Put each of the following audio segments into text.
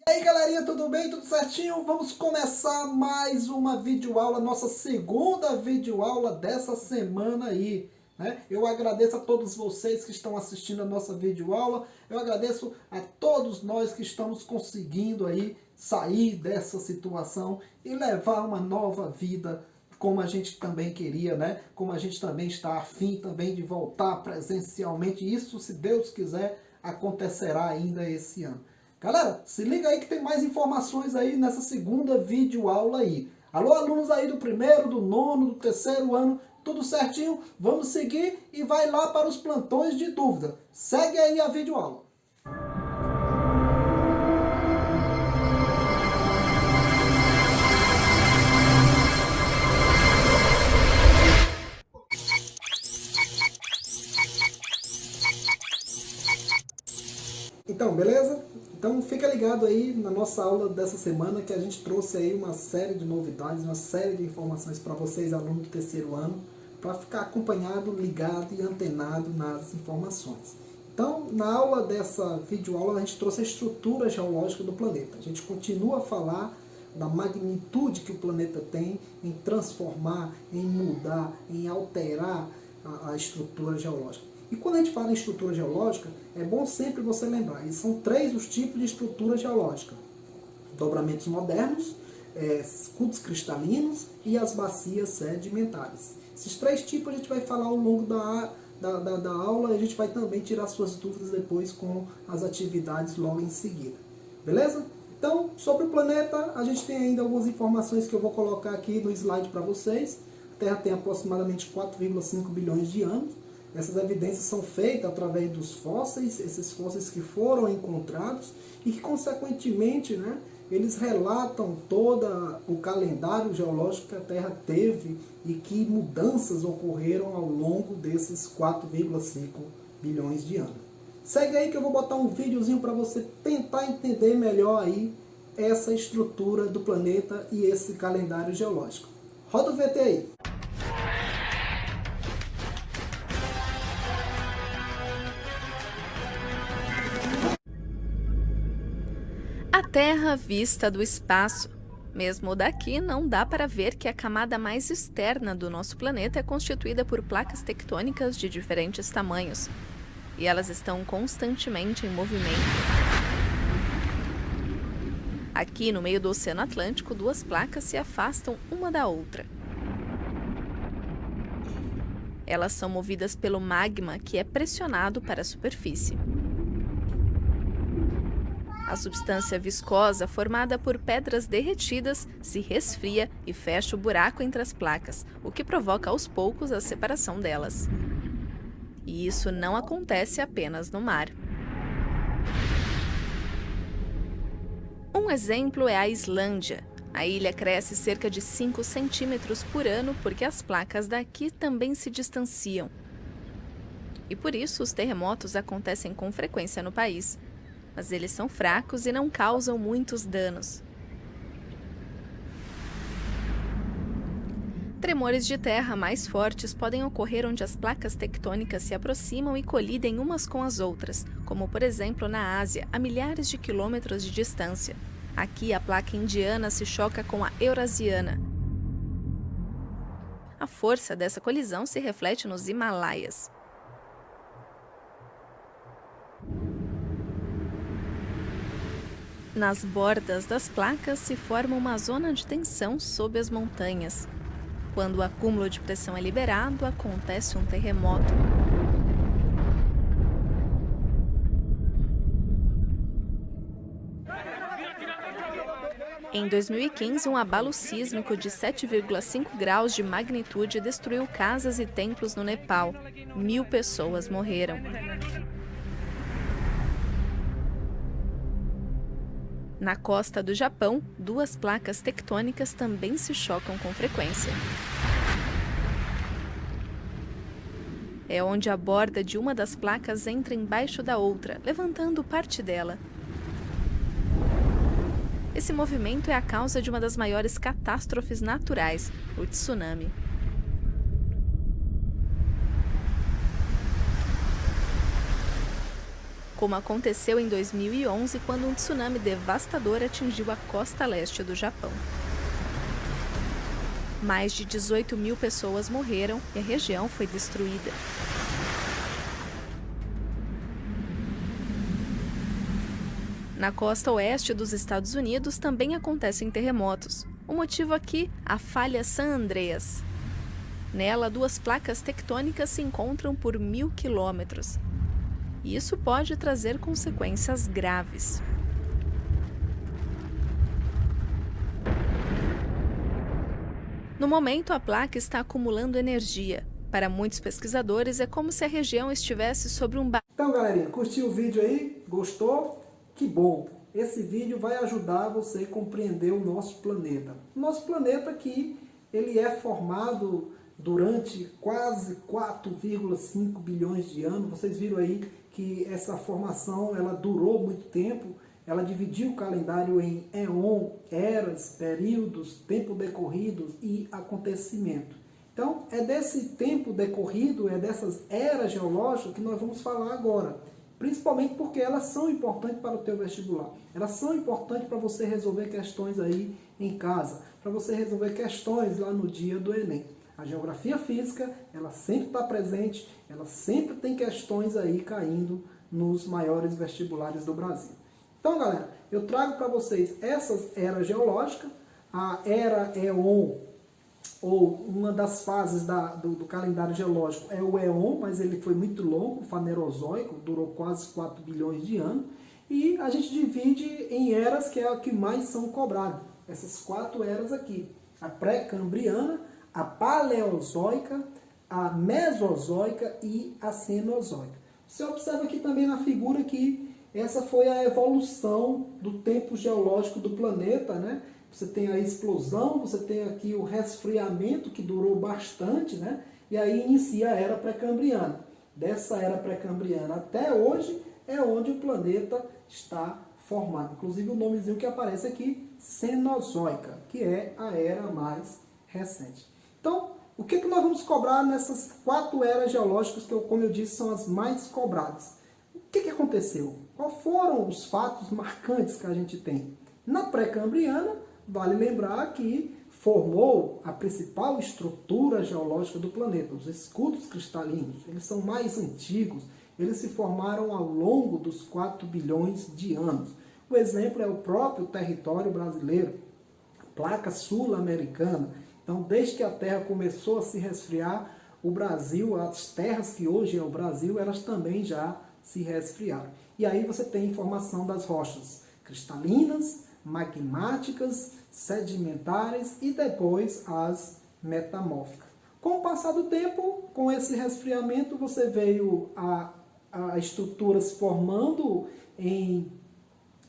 E aí galerinha, tudo bem? Tudo certinho? Vamos começar mais uma videoaula, nossa segunda videoaula dessa semana aí, né? Eu agradeço a todos vocês que estão assistindo a nossa videoaula, eu agradeço a todos nós que estamos conseguindo aí sair dessa situação e levar uma nova vida como a gente também queria, né? Como a gente também está afim também de voltar presencialmente, isso se Deus quiser acontecerá ainda esse ano. Galera, se liga aí que tem mais informações aí nessa segunda videoaula aí. Alô, alunos aí do primeiro, do nono, do terceiro ano, tudo certinho? Vamos seguir e vai lá para os plantões de dúvida. Segue aí a videoaula. Então, beleza? Então fica ligado aí na nossa aula dessa semana que a gente trouxe aí uma série de novidades, uma série de informações para vocês, alunos do terceiro ano, para ficar acompanhado, ligado e antenado nas informações. Então, na aula dessa videoaula, a gente trouxe a estrutura geológica do planeta. A gente continua a falar da magnitude que o planeta tem em transformar, em mudar, em alterar a estrutura geológica. E quando a gente fala em estrutura geológica, é bom sempre você lembrar, são três os tipos de estrutura geológica: dobramentos modernos, escudos cristalinos e as bacias sedimentares. Esses três tipos a gente vai falar ao longo da aula e a gente vai também tirar suas dúvidas depois com as atividades logo em seguida. Beleza? Então, sobre o planeta, a gente tem ainda algumas informações que eu vou colocar aqui no slide para vocês. A Terra tem aproximadamente 4,5 bilhões de anos. Essas evidências são feitas através dos fósseis, esses fósseis que foram encontrados e que, consequentemente, né, eles relatam todo o calendário geológico que a Terra teve e que mudanças ocorreram ao longo desses 4,5 bilhões de anos. Segue aí que eu vou botar um videozinho para você tentar entender melhor aí essa estrutura do planeta e esse calendário geológico. Roda o VT aí! A Terra vista do espaço. Mesmo daqui, não dá para ver que a camada mais externa do nosso planeta é constituída por placas tectônicas de diferentes tamanhos. E elas estão constantemente em movimento. Aqui, no meio do Oceano Atlântico, duas placas se afastam uma da outra. Elas são movidas pelo magma que é pressionado para a superfície. A substância viscosa, formada por pedras derretidas, se resfria e fecha o buraco entre as placas, o que provoca aos poucos a separação delas. E isso não acontece apenas no mar. Um exemplo é a Islândia. A ilha cresce cerca de 5 centímetros por ano porque as placas daqui também se distanciam. E por isso os terremotos acontecem com frequência no país. Mas eles são fracos e não causam muitos danos. Tremores de terra mais fortes podem ocorrer onde as placas tectônicas se aproximam e colidem umas com as outras, como por exemplo na Ásia, a milhares de quilômetros de distância. Aqui a placa indiana se choca com a eurasiana. A força dessa colisão se reflete nos Himalaias. Nas bordas das placas se forma uma zona de tensão sob as montanhas. Quando o acúmulo de pressão é liberado, acontece um terremoto. Em 2015, um abalo sísmico de 7,5 graus de magnitude destruiu casas e templos no Nepal. 1000 pessoas morreram. Na costa do Japão, duas placas tectônicas também se chocam com frequência. É onde a borda de uma das placas entra embaixo da outra, levantando parte dela. Esse movimento é a causa de uma das maiores catástrofes naturais, o tsunami. como aconteceu em 2011, quando um tsunami devastador atingiu a costa leste do Japão. Mais de 18 mil pessoas morreram e a região foi destruída. Na costa oeste dos Estados Unidos também acontecem terremotos. O motivo aqui, a falha San Andreas. Nela, 2 placas tectônicas se encontram por 1000 quilômetros. Isso pode trazer consequências graves. No momento, a placa está acumulando energia. Para muitos pesquisadores, é como se a região estivesse sobre um Então, galerinha, curtiu o vídeo aí? Gostou? Que bom! Esse vídeo vai ajudar você a compreender o nosso planeta. O nosso planeta que ele é formado durante quase 4,5 bilhões de anos. Vocês viram aí que essa formação ela durou muito tempo. Ela dividiu o calendário em éon, eras, períodos, tempo decorrido e acontecimento. Então, é desse tempo decorrido, é dessas eras geológicas que nós vamos falar agora. Principalmente porque elas são importantes para o teu vestibular. Elas são importantes para você resolver questões aí em casa, para você resolver questões lá no dia do Enem. A geografia física, ela sempre está presente, ela sempre tem questões aí caindo nos maiores vestibulares do Brasil. Então, galera, eu trago para vocês essas eras geológicas, a era éon, ou uma das fases do calendário geológico é o éon, mas ele foi muito longo, o Fanerozoico, durou quase 4 bilhões de anos, e a gente divide em eras, que é a que mais são cobradas. Essas 4 eras aqui, a pré-cambriana, a paleozoica, a mesozoica e a cenozoica. Você observa aqui também na figura que essa foi a evolução do tempo geológico do planeta, né? Você tem a explosão, você tem aqui o resfriamento, que durou bastante, né? E aí inicia a era pré-cambriana. Dessa era pré-cambriana até hoje é onde o planeta está formado. Inclusive o nomezinho que aparece aqui, Cenozoica, que é a era mais recente. Então, o que nós vamos cobrar nessas 4 eras geológicas que, como eu disse, são as mais cobradas? O que aconteceu? Quais foram os fatos marcantes que a gente tem? Na pré-cambriana, vale lembrar que formou a principal estrutura geológica do planeta, os escudos cristalinos. Eles são mais antigos, eles se formaram ao longo dos 4 bilhões de anos. O exemplo é o próprio território brasileiro, a placa sul-americana. Então, desde que a Terra começou a se resfriar, o Brasil, as terras que hoje é o Brasil, elas também já se resfriaram. E aí você tem informação das rochas cristalinas, magmáticas, sedimentares e depois as metamórficas. Com o passar do tempo, com esse resfriamento, você veio a estrutura se formando em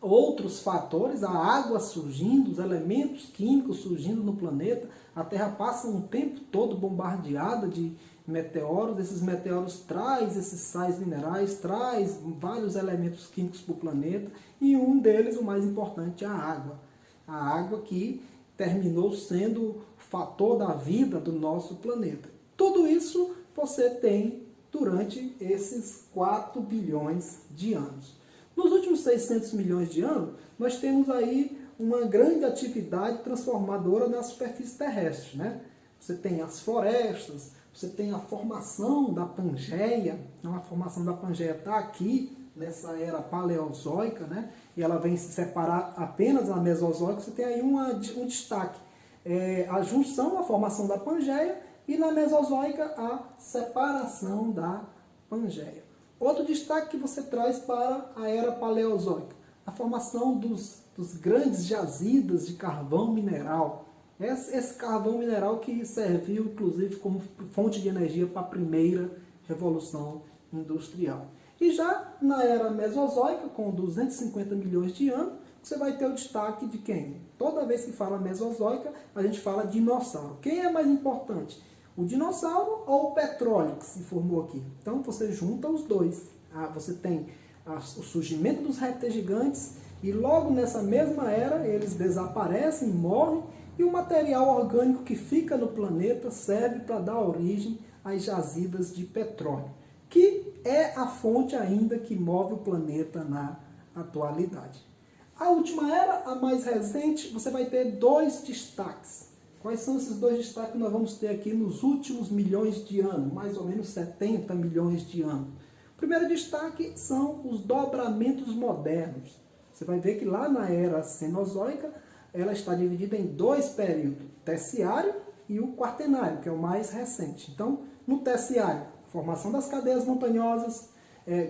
outros fatores, a água surgindo, os elementos químicos surgindo no planeta, a Terra passa um tempo todo bombardeada de meteoros, esses meteoros traz esses sais minerais, traz vários elementos químicos para o planeta, e um deles, o mais importante, é a água. A água que terminou sendo o fator da vida do nosso planeta. Tudo isso você tem durante esses 4 bilhões de anos. Nos últimos 600 milhões de anos, nós temos aí uma grande atividade transformadora na superfície terrestre, né? Você tem as florestas, você tem a formação da Pangeia. Então, a formação da Pangeia está aqui, nessa era paleozoica, né? E ela vem se separar apenas na Mesozoica. Você tem aí um destaque. A junção, a formação da Pangeia, e na Mesozoica a separação da Pangeia. Outro destaque que você traz para a era paleozoica, a formação dos grandes jazidas de carvão mineral. Esse carvão mineral que serviu, inclusive, como fonte de energia para a primeira revolução industrial. E já na era mesozoica, com 250 milhões de anos, você vai ter o destaque de quem? Toda vez que fala mesozoica, a gente fala dinossauro. Quem é mais importante? O dinossauro ou o petróleo que se formou aqui? Então você junta os dois. Você tem o surgimento dos répteis gigantes e logo nessa mesma era eles desaparecem, morrem, e o material orgânico que fica no planeta serve para dar origem às jazidas de petróleo, que é a fonte ainda que move o planeta na atualidade. A última era, a mais recente, você vai ter dois destaques. Quais são esses dois destaques que nós vamos ter aqui nos últimos milhões de anos, mais ou menos 70 milhões de anos? O primeiro destaque são os dobramentos modernos. Você vai ver que lá na era cenozoica, ela está dividida em dois períodos, o terciário e o quaternário, que é o mais recente. Então, no terciário, formação das cadeias montanhosas,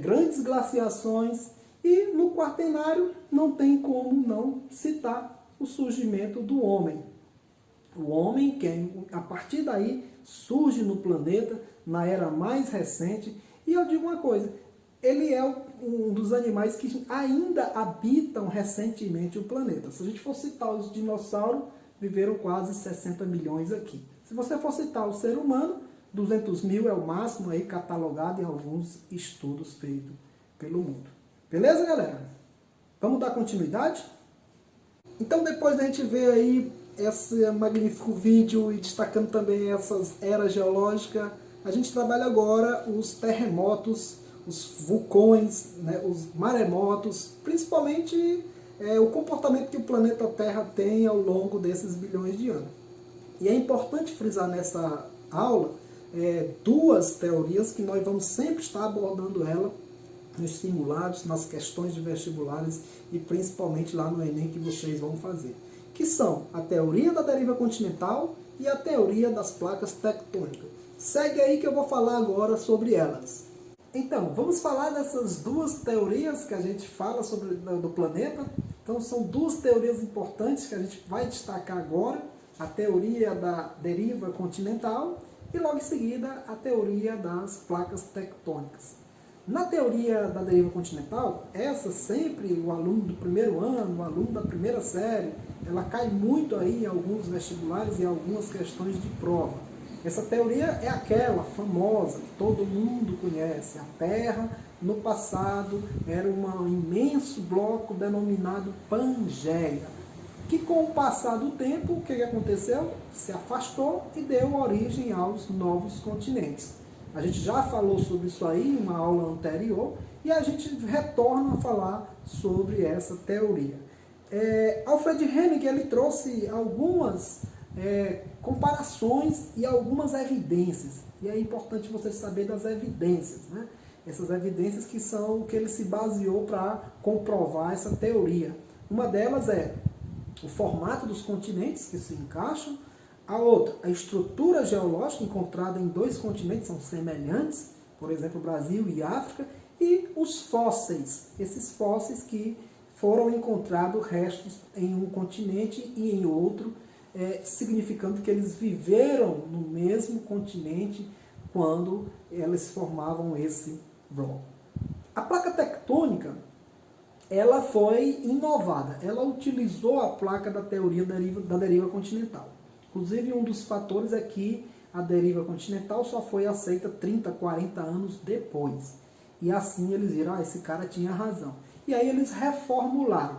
grandes glaciações, e no quaternário não tem como não citar o surgimento do homem. O homem, que a partir daí surge no planeta, na era mais recente, e eu digo uma coisa, ele é um dos animais que ainda habitam recentemente o planeta. Se a gente for citar os dinossauros, viveram quase 60 milhões aqui. Se você for citar o ser humano, 200 mil é o máximo aí catalogado em alguns estudos feitos pelo mundo. Beleza, galera? Vamos dar continuidade? Então, depois da gente ver aí esse magnífico vídeo e destacando também essas eras geológicas, a gente trabalha agora os terremotos, os vulcões, né, os maremotos, principalmente o comportamento que o planeta Terra tem ao longo desses bilhões de anos. E é importante frisar nessa aula duas teorias que nós vamos sempre estar abordando ela nos simulados, nas questões de vestibulares e principalmente lá no Enem que vocês vão fazer. Que são a teoria da deriva continental e a teoria das placas tectônicas. Segue aí que eu vou falar agora sobre elas. Então, vamos falar dessas duas teorias que a gente fala sobre do planeta. Então, são duas teorias importantes que a gente vai destacar agora. A teoria da deriva continental e logo em seguida a teoria das placas tectônicas. Na teoria da deriva continental, essa sempre o aluno do primeiro ano, o aluno da primeira série, ela cai muito aí em alguns vestibulares e algumas questões de prova. Essa teoria é aquela famosa que todo mundo conhece. A Terra, no passado, era um imenso bloco denominado Pangeia, que com o passar do tempo, o que aconteceu? Se afastou e deu origem aos novos continentes. A gente já falou sobre isso aí em uma aula anterior e a gente retorna a falar sobre essa teoria. Alfred Hennig ele trouxe algumas comparações e algumas evidências. E é importante você saber das evidências, né? Essas evidências que são o que ele se baseou para comprovar essa teoria. Uma delas é o formato dos continentes que se encaixam. A outra, a estrutura geológica encontrada em dois continentes são semelhantes, por exemplo, Brasil e África, e os fósseis, esses fósseis que foram encontrados restos em um continente e em outro, significando que eles viveram no mesmo continente quando eles formavam esse bloco. A placa tectônica, ela foi inovada, ela utilizou a placa da teoria da deriva continental. Inclusive, um dos fatores é que a deriva continental só foi aceita 30, 40 anos depois. E assim eles viram, esse cara tinha razão. E aí eles reformularam.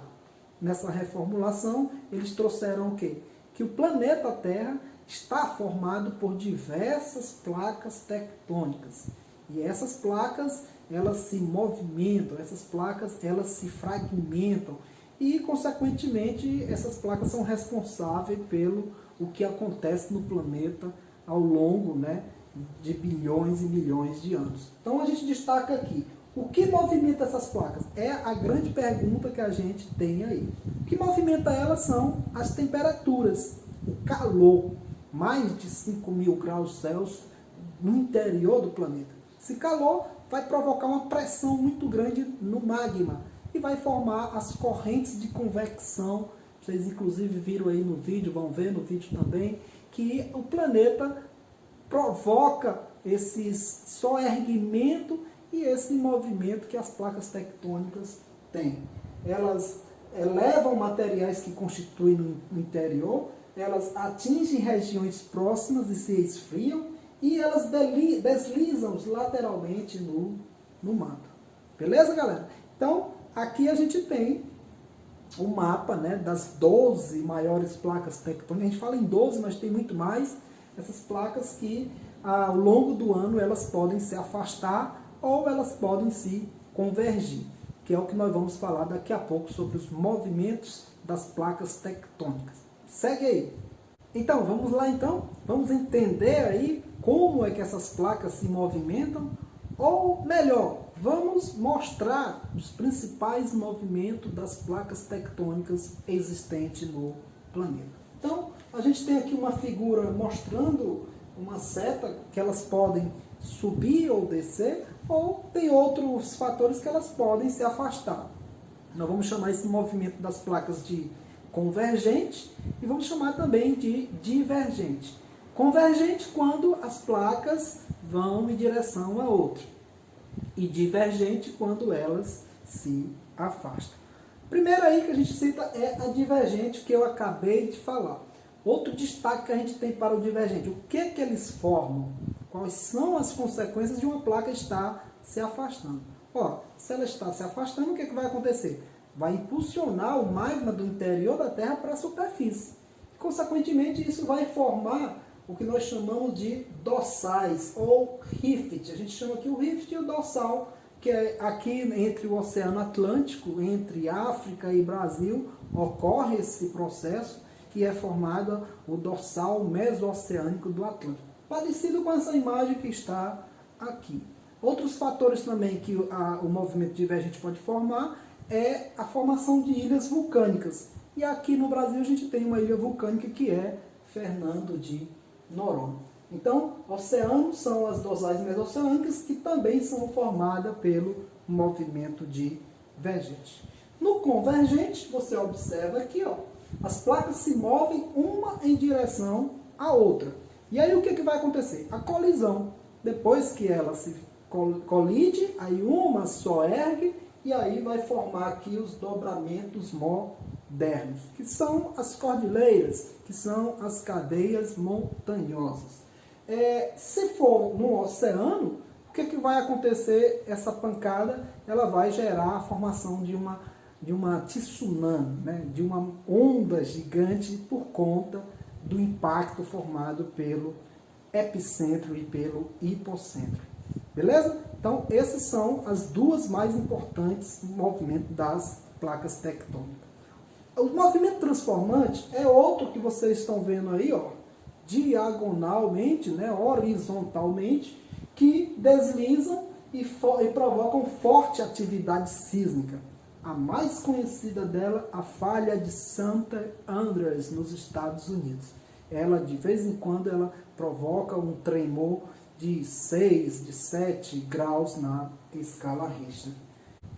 Nessa reformulação, eles trouxeram o quê? Que o planeta Terra está formado por diversas placas tectônicas. E essas placas, elas se movimentam, essas placas, elas se fragmentam. E, consequentemente, essas placas são responsáveis pelo o que acontece no planeta ao longo, né, de bilhões e milhões de anos. Então a gente destaca aqui, o que movimenta essas placas? É a grande pergunta que a gente tem aí. O que movimenta elas são as temperaturas, o calor, mais de 5.000 graus Celsius no interior do planeta. Esse calor vai provocar uma pressão muito grande no magma e vai formar as correntes de convecção. Vocês inclusive viram aí no vídeo, vão ver no vídeo também, que o planeta provoca esse soerguimento e esse movimento que as placas tectônicas têm. Elas elevam materiais que constituem no interior, elas atingem regiões próximas e se esfriam, e elas deslizam lateralmente no manto. Beleza, galera? Então, aqui a gente tem o mapa, né, das 12 maiores placas tectônicas. A gente fala em 12, mas tem muito mais. Essas placas que ao longo do ano elas podem se afastar ou elas podem se convergir, que é o que nós vamos falar daqui a pouco sobre os movimentos das placas tectônicas. Segue aí! Então, vamos lá então? Vamos entender aí como é que essas placas se movimentam, ou melhor, vamos mostrar os principais movimentos das placas tectônicas existentes no planeta. Então, a gente tem aqui uma figura mostrando uma seta que elas podem subir ou descer, ou tem outros fatores que elas podem se afastar. Nós vamos chamar esse movimento das placas de convergente e vamos chamar também de divergente. Convergente quando as placas vão em direção a outra, e divergente quando elas se afastam. Primeiro aí que a gente cita é a divergente, que eu acabei de falar. Outro destaque que a gente tem para o divergente: o que que eles formam? Quais são as consequências de uma placa estar se afastando? Ó, se ela está se afastando, o que que vai acontecer? Vai impulsionar o magma do interior da Terra para a superfície. Consequentemente, isso vai formar o que nós chamamos de dorsais ou rift. A gente chama aqui o rift e o dorsal, que é aqui entre o Oceano Atlântico, entre África e Brasil, ocorre esse processo que é formado o dorsal mesoceânico do Atlântico. Parecido com essa imagem que está aqui. Outros fatores também que o movimento divergente pode formar é a formação de ilhas vulcânicas. E aqui no Brasil a gente tem uma ilha vulcânica que é Fernando de Noronha. Então, oceanos são as dorsais mesoceânicas que também são formadas pelo movimento divergente. No convergente, você observa aqui, ó, as placas se movem uma em direção à outra. E aí o que vai acontecer? A colisão. Depois que ela se colide, aí uma só ergue e aí vai formar aqui os dobramentos modernos, que são as cordilheiras, que são as cadeias montanhosas. Se for no oceano, o que vai acontecer? Essa pancada ela vai gerar a formação de uma tsunami, né? De uma onda gigante por conta do impacto formado pelo epicentro e pelo hipocentro. Beleza? Então, esses são as duas mais importantes movimentos das placas tectônicas. O movimento transformante é outro que vocês estão vendo aí, ó, diagonalmente, né, horizontalmente, que deslizam e provocam forte atividade sísmica. A mais conhecida dela, a falha de St. Andrews, nos Estados Unidos. Ela, de vez em quando, ela provoca um tremor de 6, de 7 graus na escala Richter.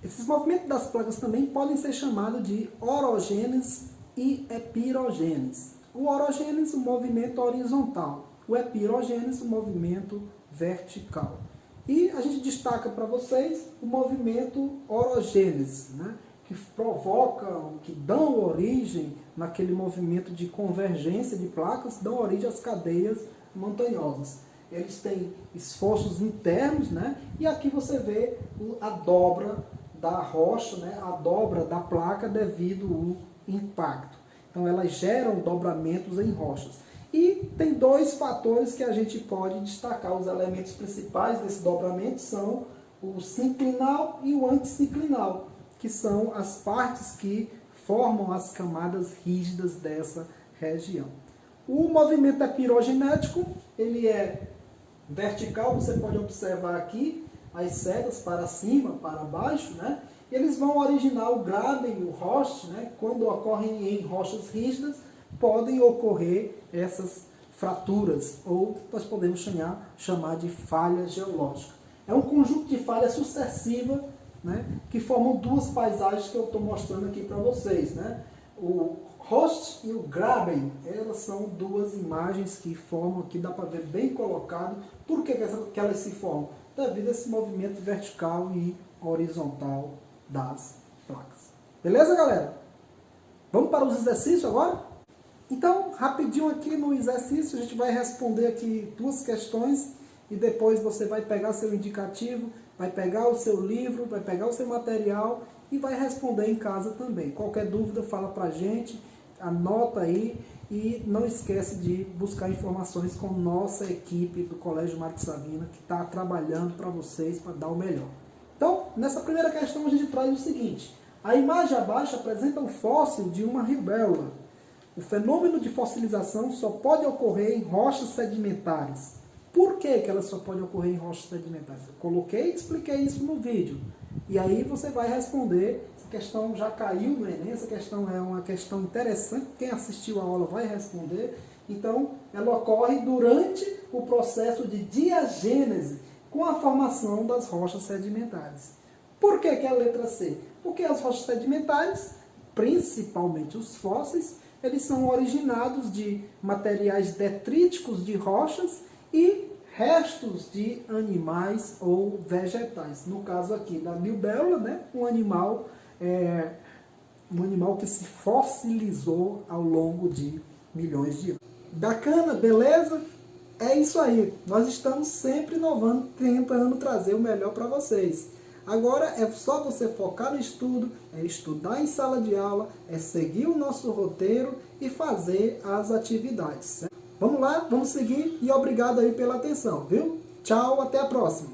Esses movimentos das placas também podem ser chamados de orogênese e epirogênese. O orogênese, o movimento horizontal. O epirogênese, o movimento vertical. E a gente destaca para vocês o movimento orogênese, né? Que provocam, que dão origem, naquele movimento de convergência de placas, dão origem às cadeias montanhosas. Eles têm esforços internos, né? E aqui você vê a dobra da rocha, né? A dobra da placa devido ao impacto. Então elas geram dobramentos em rochas. E tem dois fatores que a gente pode destacar. Os elementos principais desse dobramento são o sinclinal e o anticinclinal, que são as partes que formam as camadas rígidas dessa região. O movimento epirogenético, ele é vertical, você pode observar aqui as setas para cima, para baixo, né? Eles vão originar o graben e o roche, né? Quando ocorrem em rochas rígidas, podem ocorrer essas fraturas, ou nós podemos chamar de falha geológica. É um conjunto de falhas sucessivas, né, que formam duas paisagens que eu estou mostrando aqui para vocês. Né? O roche e o graben, elas são duas imagens que formam, aqui dá para ver bem colocado. Por que elas se formam? Devido a esse movimento vertical e horizontal das placas. Beleza, galera? Vamos para os exercícios agora? Então, rapidinho aqui no exercício, a gente vai responder aqui duas questões e depois você vai pegar seu indicativo, vai pegar o seu livro, vai pegar o seu material e vai responder em casa também. Qualquer dúvida, fala pra gente. anota aí e não esquece de buscar informações com nossa equipe do Colégio Marques Savina, que está trabalhando para vocês, para dar o melhor. Então, nessa primeira questão a gente traz o seguinte: a imagem abaixo apresenta o fóssil de uma ribélula. O fenômeno de fossilização só pode ocorrer em rochas sedimentares. Por que ela só pode ocorrer em rochas sedimentares? Eu coloquei e expliquei isso no vídeo. E aí você vai responder. Essa questão já caiu no Enem, essa questão é uma questão interessante. Quem assistiu a aula vai responder. Então, ela ocorre durante o processo de diagênese com a formação das rochas sedimentares. Por que é a letra C? Porque as rochas sedimentares, principalmente os fósseis, eles são originados de materiais detríticos de rochas e restos de animais ou vegetais. No caso aqui da libélula, né, um animal que se fossilizou ao longo de milhões de anos. Bacana, beleza? É isso aí. Nós estamos sempre inovando, tentando trazer o melhor para vocês. Agora é só você focar no estudo, é estudar em sala de aula, é seguir o nosso roteiro e fazer as atividades, certo? Vamos lá, vamos seguir e obrigado aí pela atenção, viu? Tchau, até a próxima!